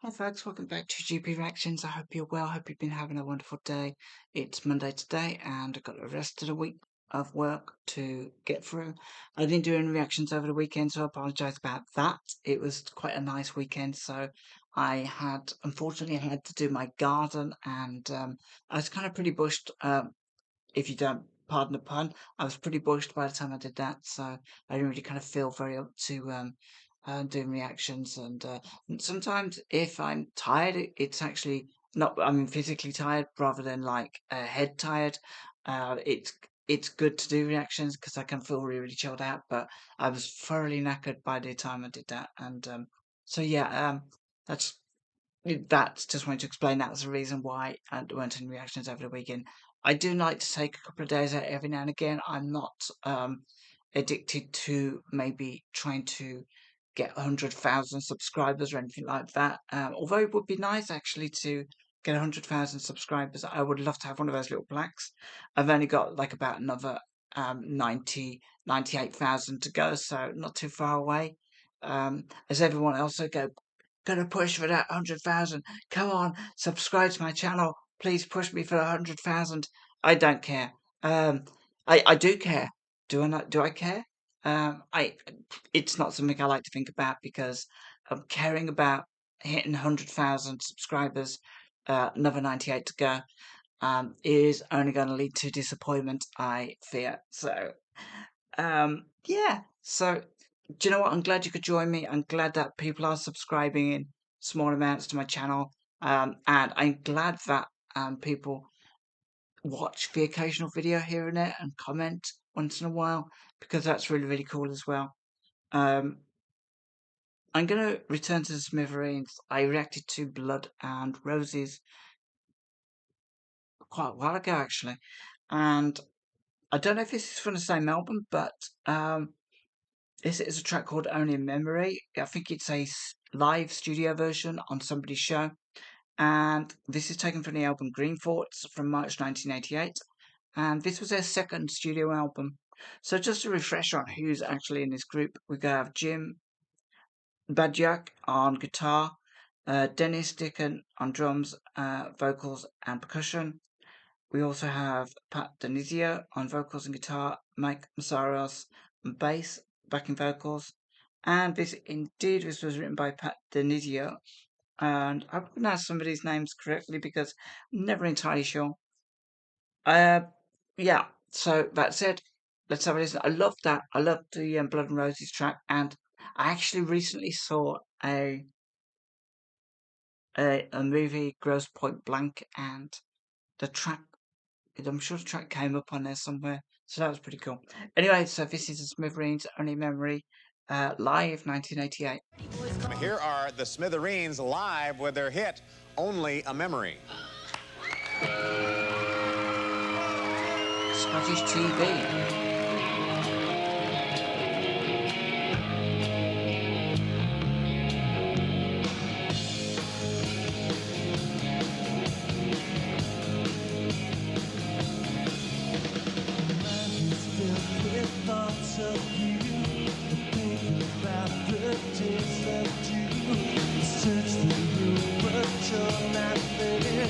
Hi folks, welcome back to GP Reactions. I hope you're well, hope you've been having a wonderful day. It's Monday today and I've got the rest of the week of work to get through. I didn't do any reactions over the weekend, so I apologise about that. It was quite a nice weekend, so unfortunately I had to do my garden and I was kind of pretty bushed, if you don't pardon the pun. I was pretty bushed by the time I did that, so I didn't really kind of feel very up to doing reactions. And sometimes if I'm tired, it's actually not. I mean, physically tired rather than like head tired. It's good to do reactions because I can feel really, really chilled out. But I was thoroughly knackered by the time I did that, and so yeah, that's that's just wanted to explain that was the reason why there weren't any reactions over the weekend. I do like to take a couple of days out every now and again. I'm not addicted to maybe trying to get 100,000 subscribers or anything like that. Although it would be nice actually to get 100,000 subscribers. I would love to have one of those little plaques. I've only got like about another 98,000 to go, so not too far away. As everyone else, gonna push for that 100,000. Come on, subscribe to my channel. Please push me for 100,000. I don't care. Um, I do care. Do I not? Do I care? I. It's not something I like to think about because caring about hitting 100,000 subscribers, another 98 to go, is only going to lead to disappointment. I fear. So, yeah. So do you know what? I'm glad you could join me. I'm glad that people are subscribing in small amounts to my channel. And I'm glad that people watch the occasional video here and there and comment once in a while because that's really, really cool as well. Um, I'm going to return to the Smithereens. I reacted to Blood and Roses quite a while ago, actually. And I don't know if this is from the same album, but this is a track called Only in Memory. I think it's a live studio version on somebody's show. And this is taken from the album Green Thoughts from March 1988. And this was their second studio album. So just a refresher on who's actually in this group, we have Jim Badiak on guitar, Dennis Dickon on drums, vocals and percussion. We also have Pat Denizio on vocals and guitar, Mike Masaros on bass, backing vocals. And this was written by Pat Denizio. And I pronounce some of these names correctly because I'm never entirely sure. Yeah, so that said, let's have a listen. I love that. I love the Blood and Roses track, and I actually recently saw a movie, Gross Point Blank, and the track. I'm sure the track came up on there somewhere, so that was pretty cool. Anyway, so this is the Smithereens Only Memory, live 1988. Here are the Smithereens live with their hit, Only a Memory. Scottish TV. Search the room, but you're not there.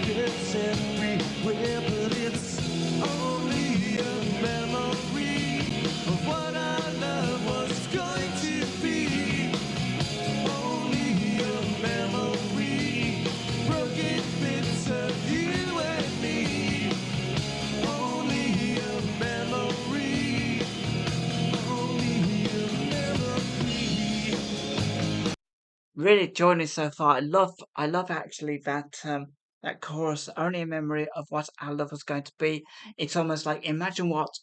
It's everywhere, but it's only a memory of what our love was going to be. Only a memory, broken bits of you and me. Only a memory, only a memory. Really enjoying it so far. I love actually that chorus. Only a memory of what our love was going to be. It's almost like imagine what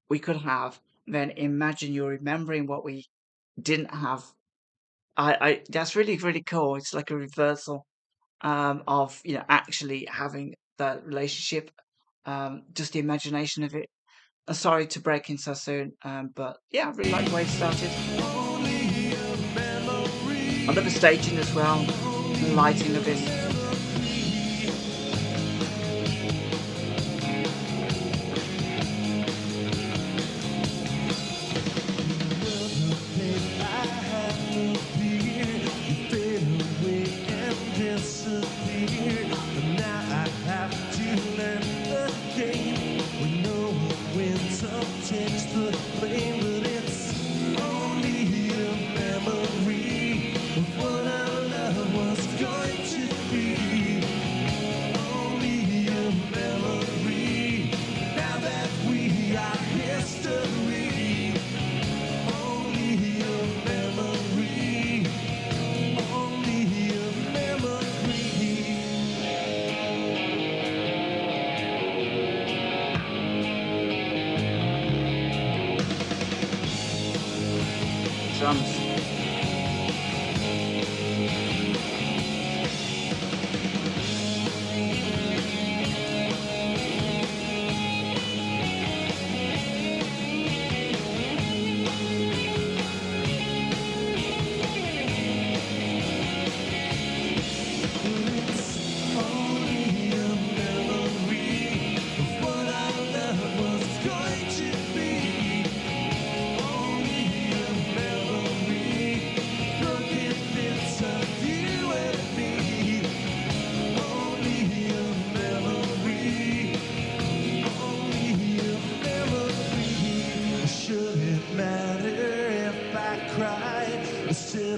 we could have, then imagine you're remembering what we didn't have. I that's really, really cool. It's like a reversal of actually having that relationship. Just the imagination of it. Sorry to break in so soon, but yeah, I really like the way it started. I love the staging as well, the lighting of this.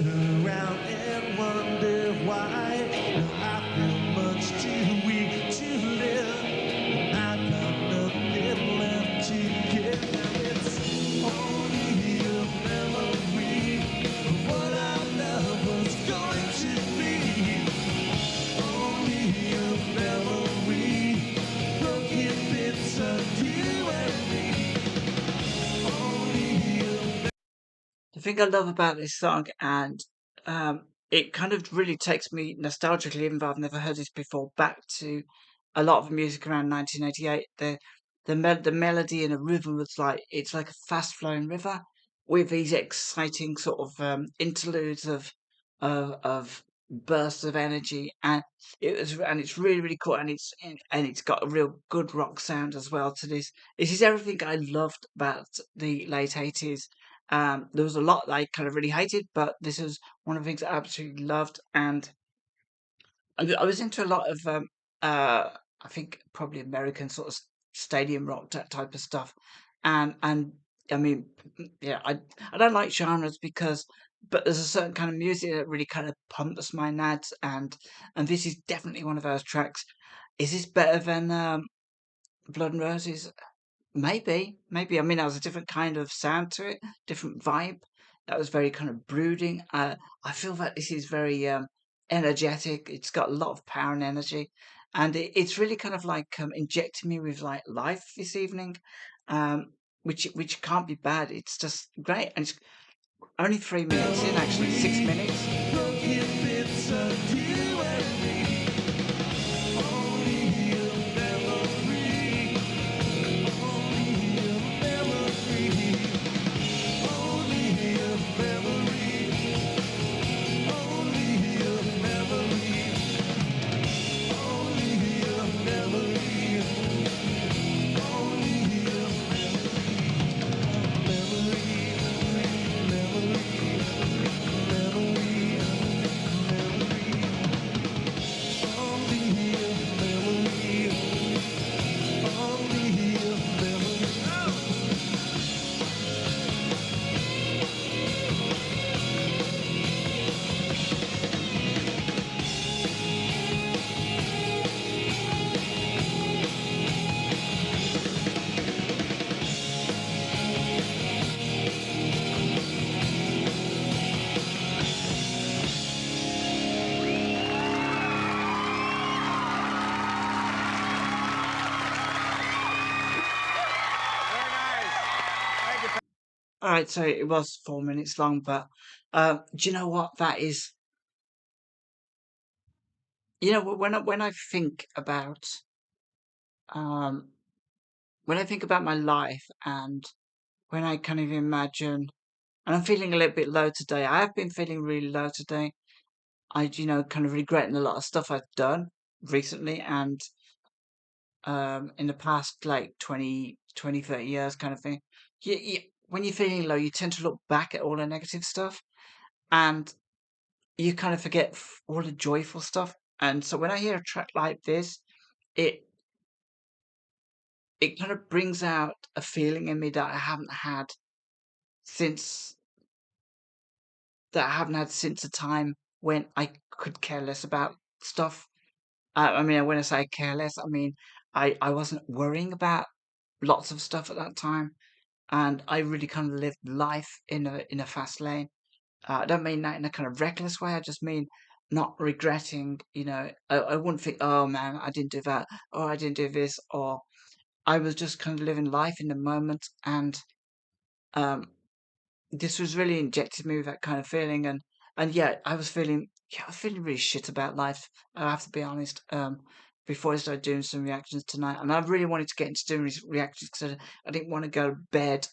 turn around and wonder why. No, I feel much too weak to live. And I've got nothing left to give. Now it's only a memory of what our love was going to be. Only a memory, broken bits of you and me. Only a The thing I love about this song, and it kind of really takes me nostalgically, even though I've never heard this before, back to a lot of music around 1988. The melody and the rhythm was like it's like a fast flowing river with these exciting sort of interludes of bursts of energy, and it's really cool, and it's got a real good rock sound as well to this. This is everything I loved about the late 80s. There was a lot that I kind of really hated, but this is one of the things I absolutely loved, and I was into a lot of I think probably American sort of stadium rock type of stuff, and I mean yeah I don't like genres because but there's a certain kind of music that really kind of pumps my nads, and this is definitely one of those tracks. Is this better than Blood and Roses? Maybe. I mean, that was a different kind of sound to it, different vibe. That was very kind of brooding. I feel that this is very energetic. It's got a lot of power and energy, and it's really kind of like injecting me with like life this evening, um, which can't be bad. It's just great, and it's only 3 minutes in, actually 6 minutes. broken bits of you and me. Only a memory. Only a memory. Only a memory. Only a memory. Only a memory. Only a Very nice. Thank you. All right, so it was 4 minutes long, but do you know what that is? You know, when I think about um, when I think about my life and when I kind of imagine, and I'm feeling a little bit low today. I have been feeling really low today. Kind of regretting a lot of stuff I've done recently and in the past, like 20, 30 years kind of thing. When you're feeling low, you tend to look back at all the negative stuff and you kind of forget all the joyful stuff. And so when I hear a track like this, it it kind of brings out a feeling in me that I haven't had since a time when I could care less about stuff. I mean, when I say care less, I mean I wasn't worrying about lots of stuff at that time, and I really kind of lived life in a fast lane. I don't mean that in a kind of reckless way. I just mean not regretting. I wouldn't think, oh man, I didn't do that, or I didn't do this, or I was just kind of living life in the moment, and um, this was really injected me with that kind of feeling, and I was feeling really shit about life. I have to be honest. Before I started doing some reactions tonight, and I really wanted to get into doing these reactions because I didn't want to go to bed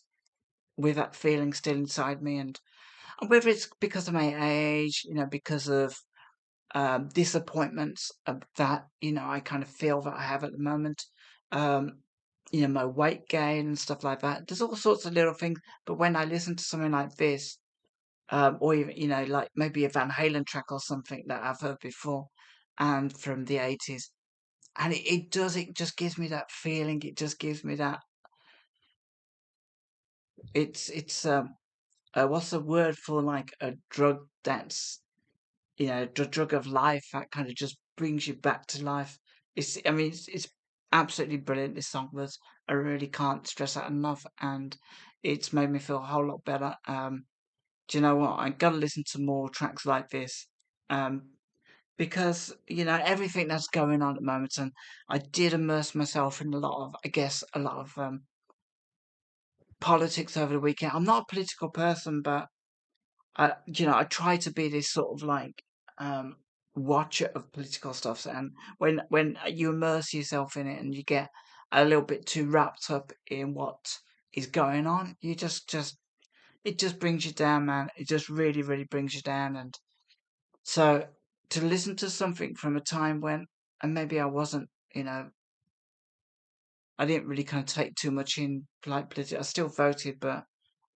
with that feeling still inside me, and whether it's because of my age, because of disappointments that I kind of feel that I have at the moment. Um, my weight gain and stuff like that. There's all sorts of little things, but when I listen to something like this, or even like maybe a Van Halen track or something that I've heard before, and from the 80s, and it just gives me that feeling. It just gives me that. It's what's the word for like a drug that's, the drug of life that kind of just brings you back to life. I mean, it's absolutely brilliant. This song was. I really can't stress that enough, and it's made me feel a whole lot better. Do you know what? I gotta listen to more tracks like this, um, because everything that's going on at the moment, and I did immerse myself in a lot of, I guess, a lot of politics over the weekend. I'm not a political person, but I try to be this sort of like um, watcher of political stuff, and when you immerse yourself in it and you get a little bit too wrapped up in what is going on, you just it just brings you down, man. It just really, really brings you down, and so to listen to something from a time when, and maybe I wasn't, I didn't really kind of take too much in like politics. I still voted, but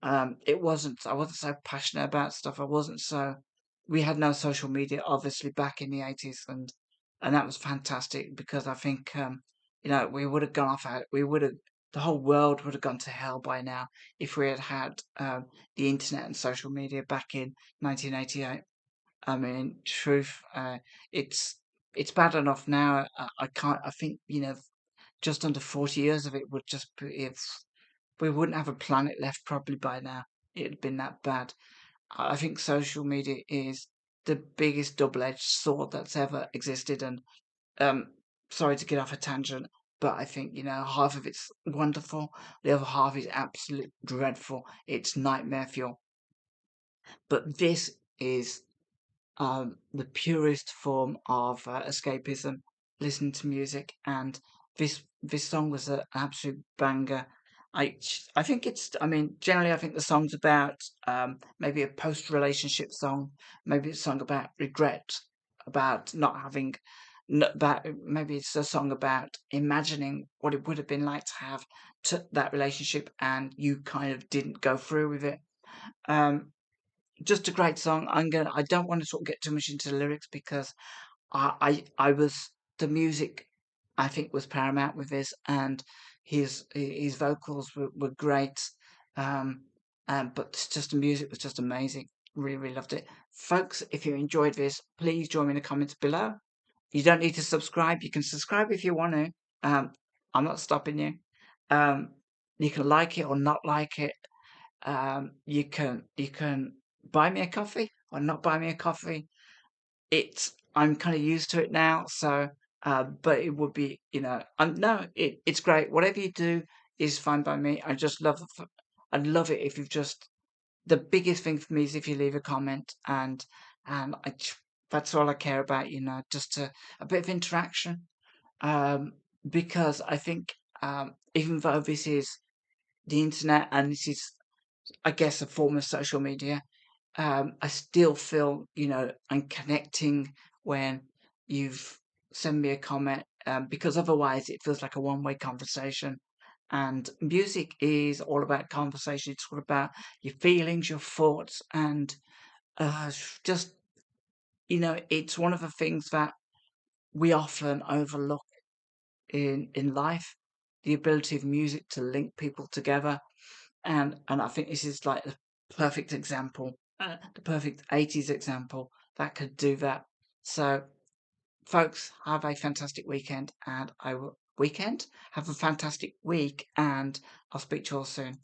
I wasn't so passionate about stuff. I wasn't so. We had no social media, obviously, back in the 80s, and that was fantastic because I think, we would have gone off out. We would have the whole world would have gone to hell by now if we had had the internet and social media back in 1988. I mean, truth, it's bad enough now. I can't. I think just under 40 years of it would just be if we wouldn't have a planet left probably by now. It'd been that bad. I think social media is the biggest double-edged sword that's ever existed. And um, sorry to get off a tangent, but I think half of it's wonderful, the other half is absolute dreadful. It's nightmare fuel. But this is the purest form of escapism, listening to music, and this song was an absolute banger. I think it's. I mean, generally, I think the song's about maybe a post-relationship song, maybe it's a song about regret, about not having. About maybe it's a song about imagining what it would have been like to have that relationship and you kind of didn't go through with it. Um, just a great song. I don't want to sort of get too much into the lyrics because I was the music I think was paramount with this, and his vocals were great. Um, but it's just the music was just amazing. Really, really loved it. Folks, if you enjoyed this, please join me in the comments below. You don't need to subscribe. You can subscribe if you want to. I'm not stopping you. Um, you can like it or not like it. You can buy me a coffee or not buy me a coffee. I'm kind of used to it now, so but it would be no, it's great. Whatever you do is fine by me. I'd love it if you've just the biggest thing for me is if you leave a comment and that's all I care about. Just a bit of interaction. Um, because I think even though this is the internet and this is I guess a form of social media. I still feel, I'm connecting when you've sent me a comment, because otherwise it feels like a one-way conversation. And music is all about conversation. It's all about your feelings, your thoughts, and just, it's one of the things that we often overlook in life, the ability of music to link people together. And I think this is like the perfect example, the perfect 80s example that could do that. So, folks, have a fantastic weekend, and have a fantastic week, and I'll speak to you all soon.